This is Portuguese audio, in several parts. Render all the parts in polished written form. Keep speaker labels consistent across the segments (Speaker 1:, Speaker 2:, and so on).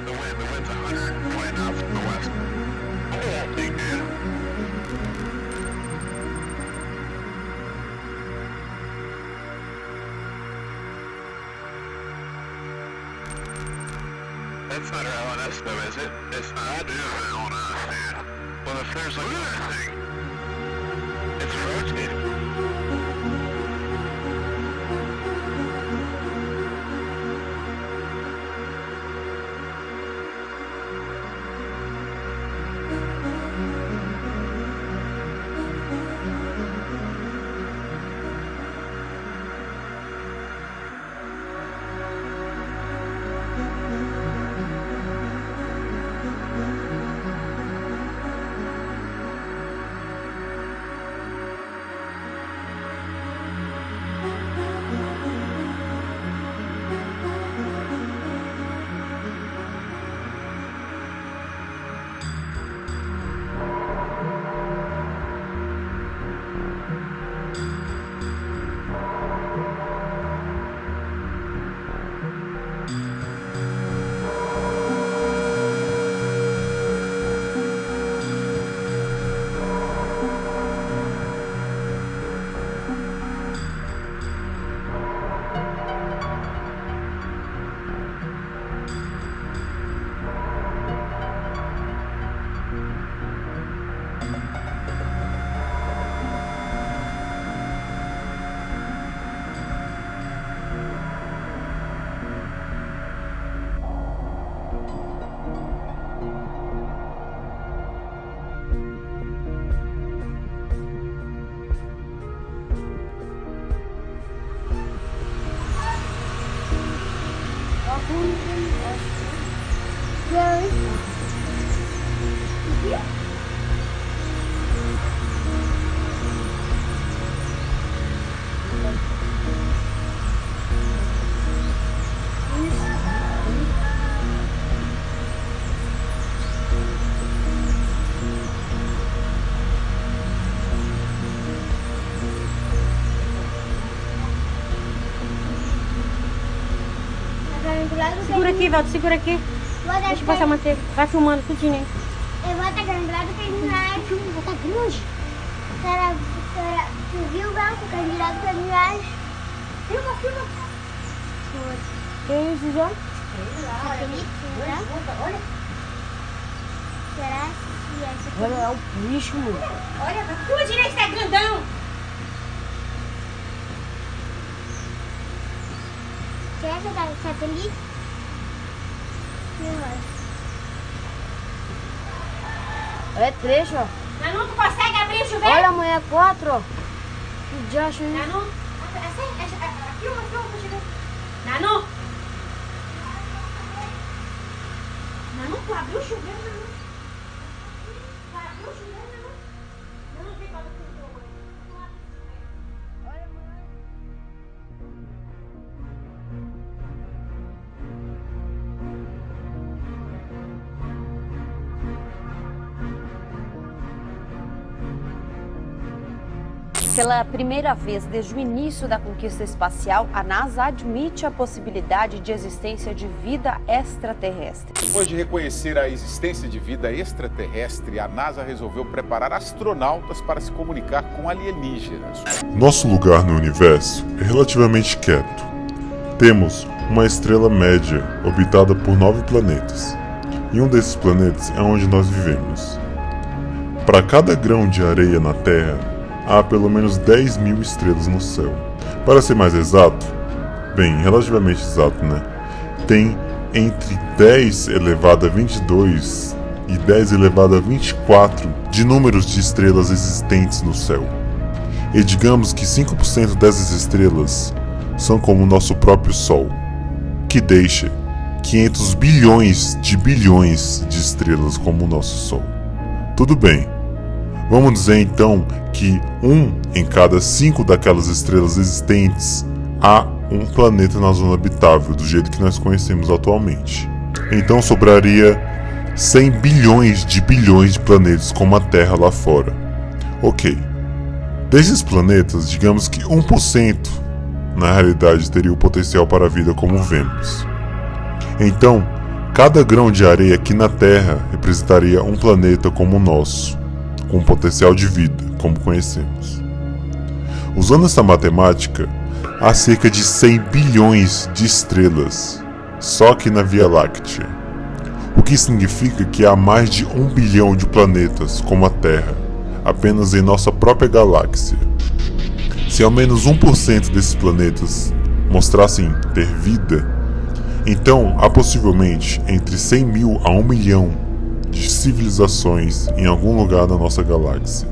Speaker 1: The wind's 120 knots from the west. Oh, big man. That's not our LNS though, is it? It's not. That is an LNS, dude. Well, if there's like... Look at that thing. It's rotating.
Speaker 2: Segura aqui, Valdo, segura aqui. Deixa eu passar a manteiga. Vai filmando tudinho aí.
Speaker 3: Eu vou estar grande lá do Candilário.
Speaker 2: Vou estar grande.
Speaker 3: Tu viu, Val? O Candilário do Candilário.
Speaker 2: Filma. Beijo, já.
Speaker 3: Olha. Será que essa aqui...
Speaker 2: Olha, é um bicho, mano.
Speaker 3: Olha, filma direito, tá grandão. Será que tá no satélite?
Speaker 2: É trecho, ó.
Speaker 3: Nanu, tu consegue abrir o chuveiro?
Speaker 2: Olha, amanhã é 4, ó. Que diacho, hein?
Speaker 3: Nanu, filma, pra chegar. Nanu! Nanu, tu abriu o chuveiro, Nanu? Tu abriu o chuveiro, Nanu? Nanu, vem pra você. Olha, mãe.
Speaker 4: Pela primeira vez desde o início da conquista espacial, a NASA admite a possibilidade de existência de vida extraterrestre.
Speaker 5: Depois de reconhecer a existência de vida extraterrestre, a NASA resolveu preparar astronautas para se comunicar com alienígenas.
Speaker 6: Nosso lugar no universo é relativamente quieto. Temos uma estrela média orbitada por 9 planetas, e um desses planetas é onde nós vivemos. Para cada grão de areia na Terra, há pelo menos 10.000 estrelas no céu. Para ser mais exato, bem, relativamente exato, né? Tem entre 10 elevado a 22 e 10 elevado a 24 de números de estrelas existentes no céu. E digamos que 5% dessas estrelas são como o nosso próprio Sol, que deixa 500 bilhões de estrelas como o nosso Sol. Tudo bem. Vamos dizer então que 1 em cada 5 daquelas estrelas existentes há um planeta na zona habitável, do jeito que nós conhecemos atualmente. Então sobraria 100 bilhões de planetas como a Terra lá fora. Ok. Desses planetas, digamos que 1% na realidade teria o potencial para a vida como vemos. Então, Cada grão de areia aqui na Terra representaria um planeta como o nosso, com um potencial de vida, como conhecemos. Usando essa matemática, há cerca de 100 bilhões de estrelas só aqui na Via Láctea, o que significa que há mais de 1 bilhão de planetas como a Terra, apenas em nossa própria galáxia. Se ao menos 1% desses planetas mostrassem ter vida, então há possivelmente entre 100 mil a 1 milhão de civilizações em algum lugar da nossa galáxia.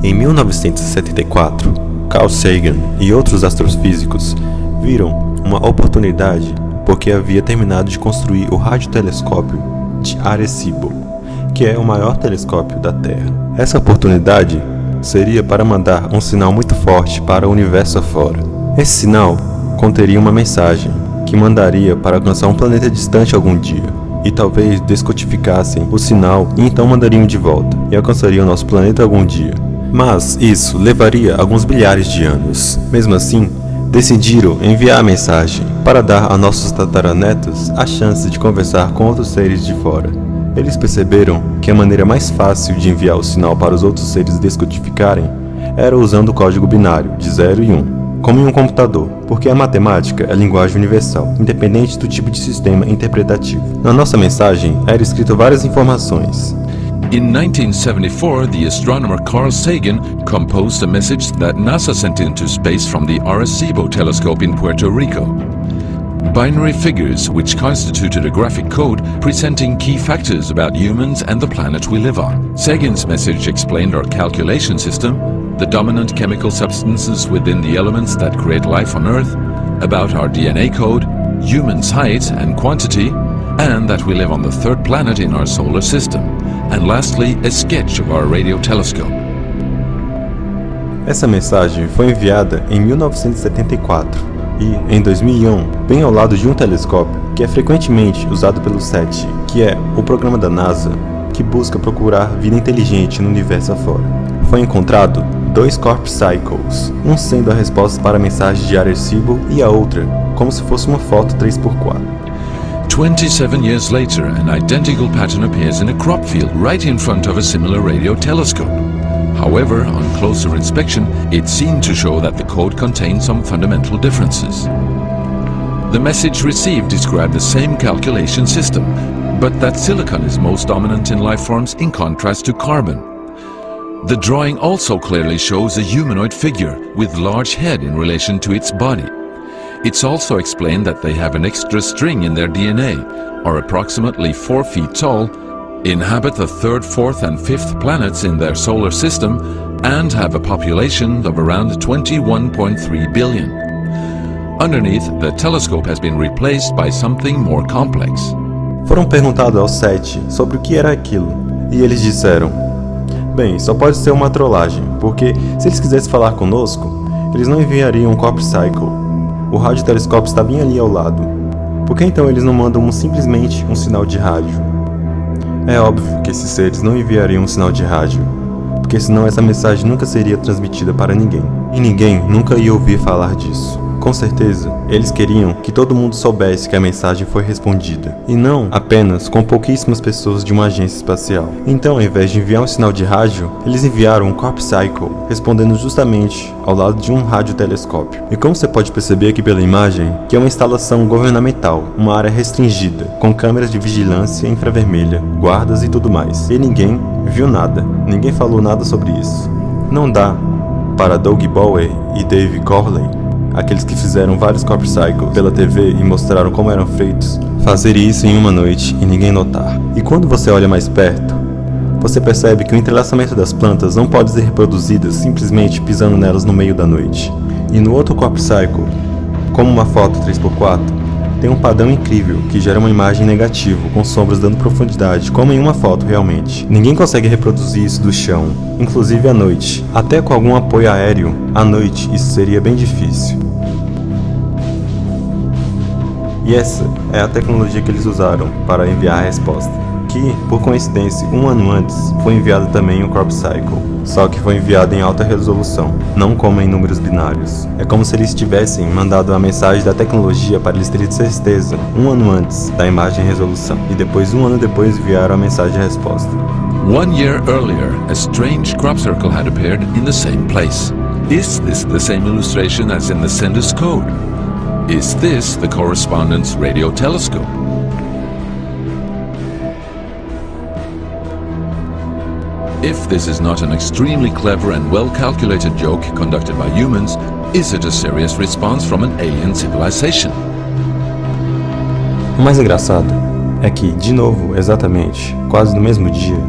Speaker 7: Em 1974, Carl Sagan e outros astrofísicos viram uma oportunidade porque havia terminado de construir o radiotelescópio de Arecibo, que é o maior telescópio da Terra. Essa oportunidade seria para mandar um sinal muito forte para o universo afora. Esse sinal conteria uma mensagem que mandaria para alcançar um planeta distante algum dia, e talvez descodificassem o sinal e então mandariam de volta, e alcançariam nosso planeta algum dia. Mas isso levaria alguns bilhares de anos. Mesmo assim, decidiram enviar a mensagem para dar a nossos tataranetos a chance de conversar com outros seres de fora. Eles perceberam que a maneira mais fácil de enviar o sinal para os outros seres descodificarem era usando o código binário de 0 e 1, como em um computador, porque a matemática é linguagem universal, independente do tipo de sistema interpretativo. Na nossa mensagem era escrito várias informações.
Speaker 8: In 1974, the astronomer Carl Sagan composed a message that NASA sent into space from the Arecibo telescope in Puerto Rico. Binary figures which constituted a graphic code presenting key factors about humans and the planet we live on. Sagan's message explained our calculation system, the dominant chemical substances within the elements that create life on Earth, about our DNA code, humans' height and quantity, and that we live on the third planet in our solar system, and lastly, a sketch of our radio telescope.
Speaker 7: Essa mensagem foi enviada em 1974 e, em 2001, bem ao lado de um telescópio que é frequentemente usado pelo SETI, que é o programa da NASA que busca procurar vida inteligente no universo afora. Foi encontrado 2 Corp Cycles, um sendo a resposta para a mensagem de Arecibo e a outra como se fosse uma foto 3x4.
Speaker 8: 27 years later, an identical pattern appears in a crop field right in front of a similar radio telescope. However, on closer inspection, it seemed to show that the code contained some fundamental differences. The message received described the same calculation system, but that silicon is most dominant in life forms in contrast to carbon. The drawing also clearly shows a humanoid figure with large head in relation to its body. It's also explained that they have an extra string in their DNA, are approximately 4 feet tall, inhabit the 3rd, 4th and 5th planets in their solar system, and have a population of around 21.3 billion. Underneath, the telescope has been replaced by something more complex.
Speaker 7: Foram perguntados aos 7 sobre o que era aquilo, e eles disseram: bem, só pode ser uma trollagem, porque se eles quisessem falar conosco, eles não enviariam um Corp Cycle. O radiotelescópio está bem ali ao lado. Por que então eles não mandam simplesmente um sinal de rádio? É óbvio que esses seres não enviariam um sinal de rádio, porque senão essa mensagem nunca seria transmitida para ninguém. E ninguém nunca ia ouvir falar disso. Com certeza, eles queriam que todo mundo soubesse que a mensagem foi respondida, e não apenas com pouquíssimas pessoas de uma agência espacial. Então, ao invés de enviar um sinal de rádio, eles enviaram um Corp Cycle, respondendo justamente ao lado de um radiotelescópio. E como você pode perceber aqui pela imagem, que é uma instalação governamental, uma área restringida, com câmeras de vigilância infravermelha, guardas e tudo mais. E ninguém viu nada, ninguém falou nada sobre isso. Não dá para Doug Bower e Dave Corley, aqueles que fizeram vários Corp Cycles pela TV e mostraram como eram feitos, fazer isso em uma noite e ninguém notar. E quando você olha mais perto, você percebe que o entrelaçamento das plantas não pode ser reproduzido simplesmente pisando nelas no meio da noite. E no outro Corp Cycle, como uma foto 3x4, tem um padrão incrível que gera uma imagem negativa, com sombras dando profundidade, como em uma foto realmente. Ninguém consegue reproduzir isso do chão, inclusive à noite. Até com algum apoio aéreo, à noite isso seria bem difícil. E essa é a tecnologia que eles usaram para enviar a resposta. que, por coincidência, um ano antes, foi enviado também um Crop Cycle, só que foi enviado em alta resolução, não como em números binários. É como se eles tivessem mandado a mensagem da tecnologia para eles terem certeza, um ano antes, da imagem em resolução, e depois, um ano depois, enviaram a mensagem de resposta.
Speaker 8: 1 year earlier, a strange crop circle had appeared in the same place. Is this the same illustration as in the sender's code? Is this the correspondence radio telescope? If this is not an extremely clever and well-calculated joke conducted by humans, is it a serious response from an alien civilization?
Speaker 7: O mais engraçado é que, de novo, exatamente, quase no mesmo dia,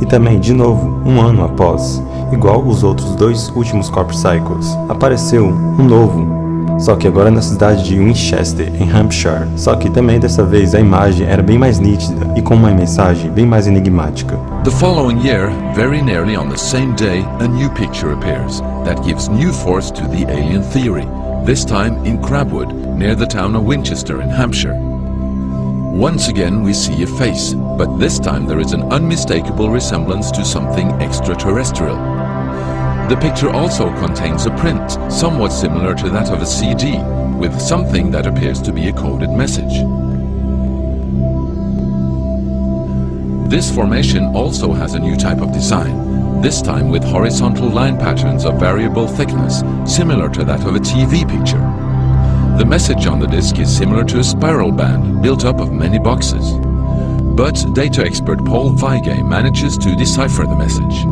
Speaker 7: e também, de novo, um ano após, igual os outros 2 últimos Crop Cycles, apareceu um novo, só que agora na cidade de Winchester, em Hampshire, só que também dessa vez a imagem era bem mais nítida e com uma mensagem bem mais enigmática.
Speaker 8: The following year, very nearly on the same day, a new picture appears that gives new force to the alien theory, this time in Crabwood, near the town of Winchester in Hampshire. Once again we see a face, but this time there is an unmistakable resemblance to something extraterrestrial. The picture also contains a print, somewhat similar to that of a CD, with something that appears to be a coded message. This formation also has a new type of design, this time with horizontal line patterns of variable thickness, similar to that of a TV picture. The message on the disc is similar to a spiral band built up of many boxes. But data expert Paul Weige manages to decipher the message.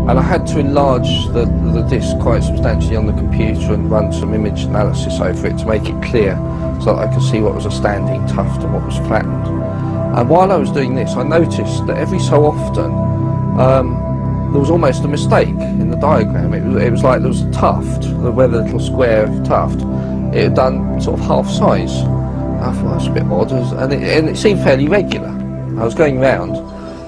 Speaker 9: And I had to enlarge the disc quite substantially on the computer and run some image analysis over it to make it clear so that I could see what was a standing tuft and what was flattened. And while I was doing this, I noticed that every so often there was almost a mistake in the diagram. It was like there was a tuft, where the little square tuft, it had done sort of half size. I thought that's a bit odd, and it seemed fairly regular. I was going round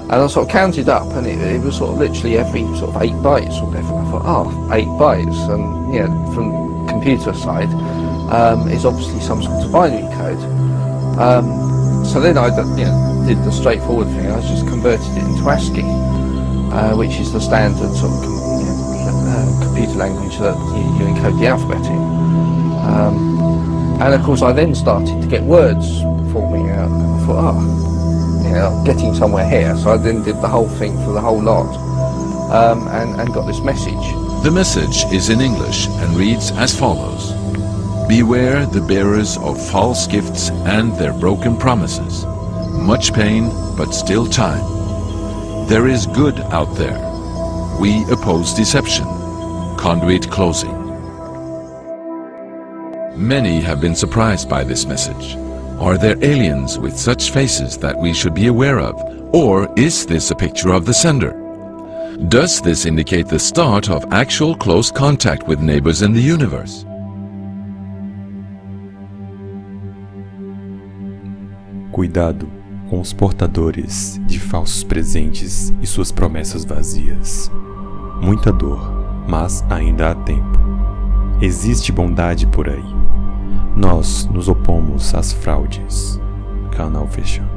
Speaker 9: and I sort of counted up, and it was sort of literally every sort of 8 bytes or whatever. I thought, 8 bytes, and yeah, from computer side, it's obviously some sort of binary code. So then I did the straightforward thing. I just converted it into ASCII, which is the standard sort of computer language that you encode the alphabet in. And of course I then started to get words forming out, and I thought, I'm getting somewhere here. So I then did the whole thing for the whole lot, and got this message.
Speaker 8: The message is in English and reads as follows. Beware the bearers of false gifts and their broken promises. Much pain, but still time. There is good out there. We oppose deception. Conduit closing. Many have been surprised by this message. Are there aliens with such faces that we should be aware of? Or is this a picture of the sender? Does this indicate the start of actual close contact with neighbors in the universe?
Speaker 7: Cuidado com os portadores de falsos presentes e suas promessas vazias. Muita dor, mas ainda há tempo. Existe bondade por aí. Nós nos opomos às fraudes. Canal fechado.